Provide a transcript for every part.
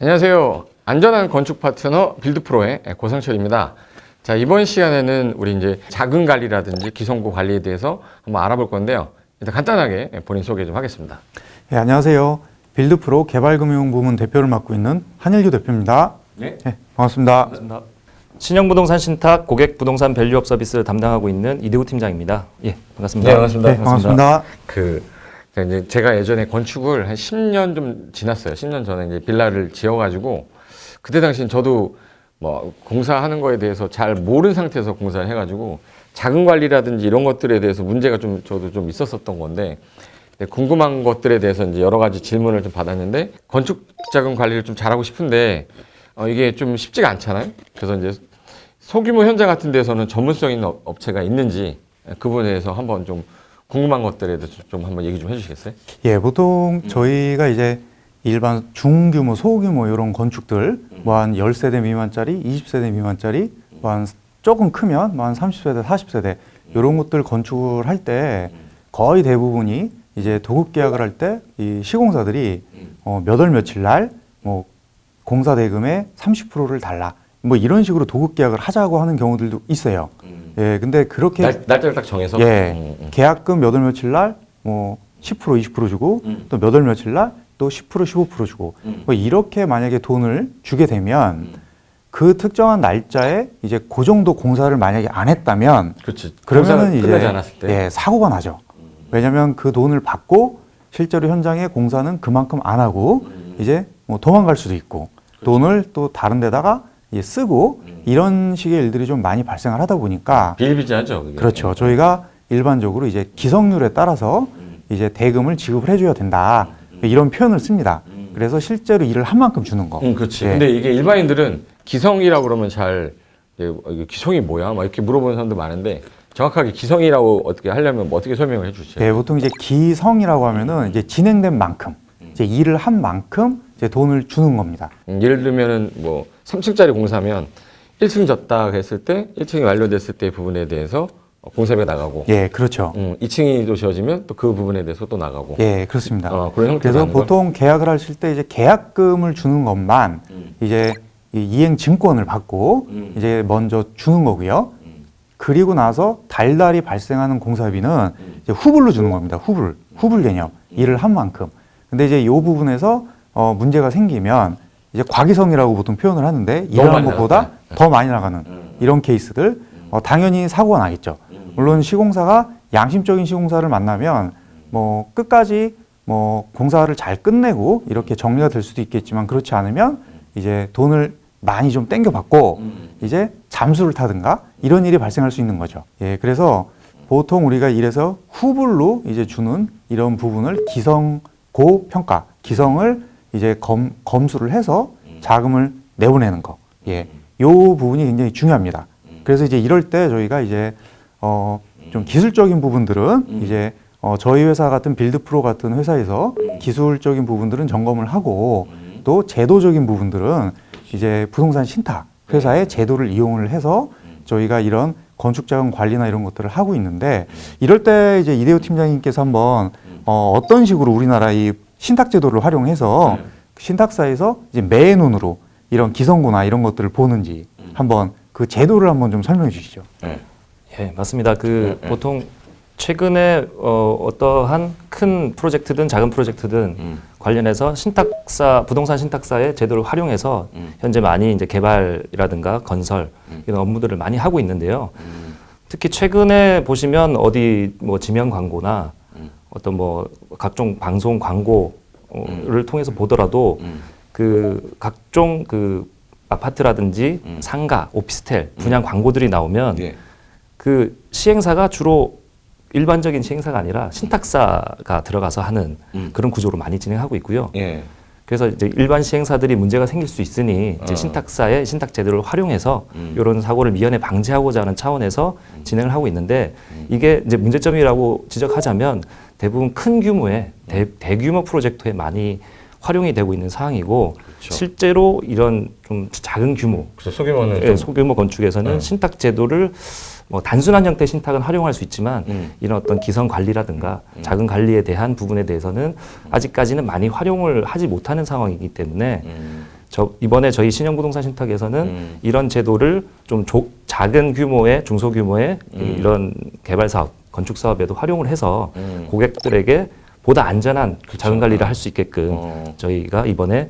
안녕하세요. 안전한 건축 파트너 빌드프로의 고상철입니다. 자, 이번 시간에는 우리 이제 자금 관리라든지 기성구 관리에 대해서 한번 알아볼 건데요. 일단 간단하게 본인 소개 좀 하겠습니다. 네, 안녕하세요. 빌드프로 개발금융부문 대표를 맡고 있는 한일규 대표입니다. 네. 반갑습니다. 반갑습니다. 신영부동산 신탁 고객 부동산 밸류업 서비스를 담당하고 있는 이대호 팀장입니다. 예, 반갑습니다. 네, 반갑습니다. 네, 반갑습니다. 이제 제가 예전에 건축을 한 10년 좀 지났어요. 10년 전에 이제 빌라를 지어가지고 그때 당시엔 저도 뭐 공사하는 거에 대해서 잘 모르는 상태에서 공사를 해가지고 자금 관리라든지 이런 것들에 대해서 문제가 좀 저도 좀 있었었던 건데 궁금한 것들에 대해서 이제 여러 가지 질문을 좀 받았는데 건축 자금 관리를 좀 잘하고 싶은데 이게 좀 쉽지가 않잖아요. 그래서 이제 소규모 현장 같은 데서는 전문성 있는 업체가 있는지 그 부분에 대해서 한번 좀 궁금한 것들에 대해서 좀 한번 얘기 좀 해주시겠어요? 예, 보통 저희가 이제 일반 중규모, 소규모 이런 건축들 뭐 한 10세대 미만짜리, 20세대 미만짜리, 뭐 한 조금 크면 뭐 한 30세대, 40세대 이런 것들 건축을 할 때 거의 대부분이 이제 도급 계약을 할 때 이 시공사들이 몇 월 며칠 날 뭐 공사 대금의 30%를 달라 뭐 이런 식으로 도급 계약을 하자고 하는 경우들도 있어요. 예, 근데 그렇게 날짜를 딱 정해서 계약금 몇 월 며칠 날 뭐 10% 20% 주고 또 몇 월 며칠 날 또 10% 15% 주고 뭐 이렇게 만약에 돈을 주게 되면 그 특정한 날짜에 이제 그 정도 공사를 만약에 안 했다면 그렇지. 그러면은 이제 끝나지 않았을 때. 예, 사고가 나죠. 왜냐하면 그 돈을 받고 실제로 현장에 공사는 그만큼 안 하고 이제 뭐 도망갈 수도 있고 돈을 또 다른 데다가 이제 쓰고 이런 식의 일들이 좀 많이 발생을 하다 보니까 비일비재하죠. 그게. 그렇죠. 저희가 일반적으로 이제 기성률에 따라서 이제 대금을 지급을 해줘야 된다. 이런 표현을 씁니다. 그래서 실제로 일을 한 만큼 주는 거. 그렇지. 예. 근데 이게 일반인들은 기성이라고 그러면 잘 이게 기성이 뭐야? 막 이렇게 물어보는 사람도 많은데 정확하게 기성이라고 어떻게 하려면 뭐 어떻게 설명을 해주시죠? 네, 보통 이제 기성이라고 하면은 이제 진행된 만큼, 이제 일을 한 만큼 이제 돈을 주는 겁니다. 예를 들면은 뭐 3층짜리 공사면 1층 졌다 했을 때 1층이 완료됐을 때 부분에 대해서 공사비가 나가고 예, 그렇죠. 2층이 또 지어지면 또 그 부분에 대해서 또 나가고 예, 그렇습니다. 그런 형태로 그래서 하는 걸? 보통 계약을 하실 때 이제 계약금을 주는 것만 이제 이 이행 증권을 받고 이제 먼저 주는 거고요. 그리고 나서 달달이 발생하는 공사비는 이제 후불로 주는 겁니다. 후불 개념. 일을 한 만큼. 근데 이제 이 부분에서 문제가 생기면 이제 과기성이라고 보통 표현을 하는데 일을 한 것보다 더 많이 나가는 이런 케이스들 당연히 사고가 나겠죠. 물론 시공사가 양심적인 시공사를 만나면 뭐 끝까지 뭐 공사를 잘 끝내고 이렇게 정리가 될 수도 있겠지만 그렇지 않으면 이제 돈을 많이 좀 땡겨받고 이제 잠수를 타든가 이런 일이 발생할 수 있는 거죠. 예, 그래서 보통 우리가 이래서 후불로 이제 주는 이런 부분을 기성고 평가, 기성을 이제 검수를 해서 자금을 내보내는 거. 예, 요 부분이 굉장히 중요합니다. 그래서 이제 이럴 때 저희가 이제 좀 기술적인 부분들은 이제 저희 회사 같은 빌드프로 같은 회사에서 기술적인 부분들은 점검을 하고 또 제도적인 부분들은 이제 부동산 신탁 회사의 제도를 이용을 해서 저희가 이런 건축자금 관리나 이런 것들을 하고 있는데 이럴 때 이제 이대호 팀장님께서 한번 어떤 식으로 우리나라 이 신탁 제도를 활용해서 신탁사에서 이제 매의 눈으로 이런 기성구나 이런 것들을 보는지 한번 그 제도를 한번 좀 설명해 주시죠. 예, 맞습니다. 보통 최근에 어떠한 큰 프로젝트든 작은 프로젝트든 관련해서 부동산 신탁사의 제도를 활용해서 현재 많이 이제 개발이라든가 건설 이런 업무들을 많이 하고 있는데요. 특히 최근에 보시면 어디 뭐 지명 광고나 어떤 뭐 각종 방송 광고를 통해서 보더라도 그 각종 그 아파트라든지 상가, 오피스텔 분양 광고들이 나오면 그 시행사가 주로 일반적인 시행사가 아니라 신탁사가 들어가서 하는 그런 구조로 많이 진행하고 있고요. 그래서 이제 일반 시행사들이 문제가 생길 수 있으니 이제 신탁사의 신탁 제도를 활용해서 이런 사고를 미연에 방지하고자 하는 차원에서 진행을 하고 있는데 이게 이제 문제점이라고 지적하자면 대부분 큰 규모의 대규모 프로젝트에 많이 활용이 되고 있는 상황이고 그렇죠. 실제로 이런 좀 작은 규모, 그렇죠. 소규모는 예, 소규모 건축에서는 신탁 제도를 뭐 단순한 형태의 신탁은 활용할 수 있지만 이런 어떤 기성 관리라든가 자금 관리에 대한 부분에 대해서는 아직까지는 많이 활용을 하지 못하는 상황이기 때문에 이번에 저희 신영부동산 신탁에서는 이런 제도를 좀 작은 규모의 중소규모의 이런 개발 사업, 건축 사업에도 활용을 해서 고객들에게 보다 안전한 자금 관리를 할 수 있게끔 저희가 이번에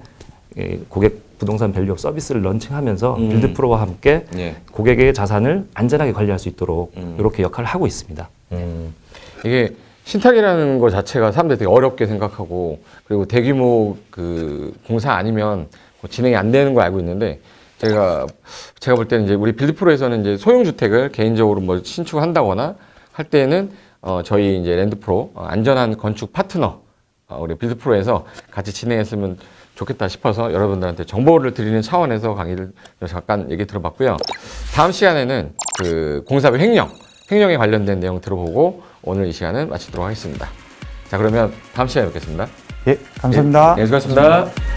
고객 부동산 밸류업 서비스를 런칭하면서 빌드프로와 함께 예. 고객의 자산을 안전하게 관리할 수 있도록 이렇게 역할을 하고 있습니다. 이게 신탁이라는 것 자체가 사람들이 되게 어렵게 생각하고 그리고 대규모 그 공사 아니면 뭐 진행이 안 되는 거 알고 있는데 제가 볼 때는 이제 우리 빌드프로에서는 이제 소형 주택을 개인적으로 뭐 신축한다거나 할 때는 저희 이제 랜드프로 안전한 건축 파트너 우리 빌드프로에서 같이 진행했으면 좋겠다 싶어서 여러분들한테 정보를 드리는 차원에서 강의를 잠깐 얘기 들어봤고요. 다음 시간에는 그 공사비 횡령에 관련된 내용 들어보고 오늘 이 시간은 마치도록 하겠습니다. 자, 그러면 다음 시간에 뵙겠습니다. 예, 감사합니다. 네, 수고하셨습니다.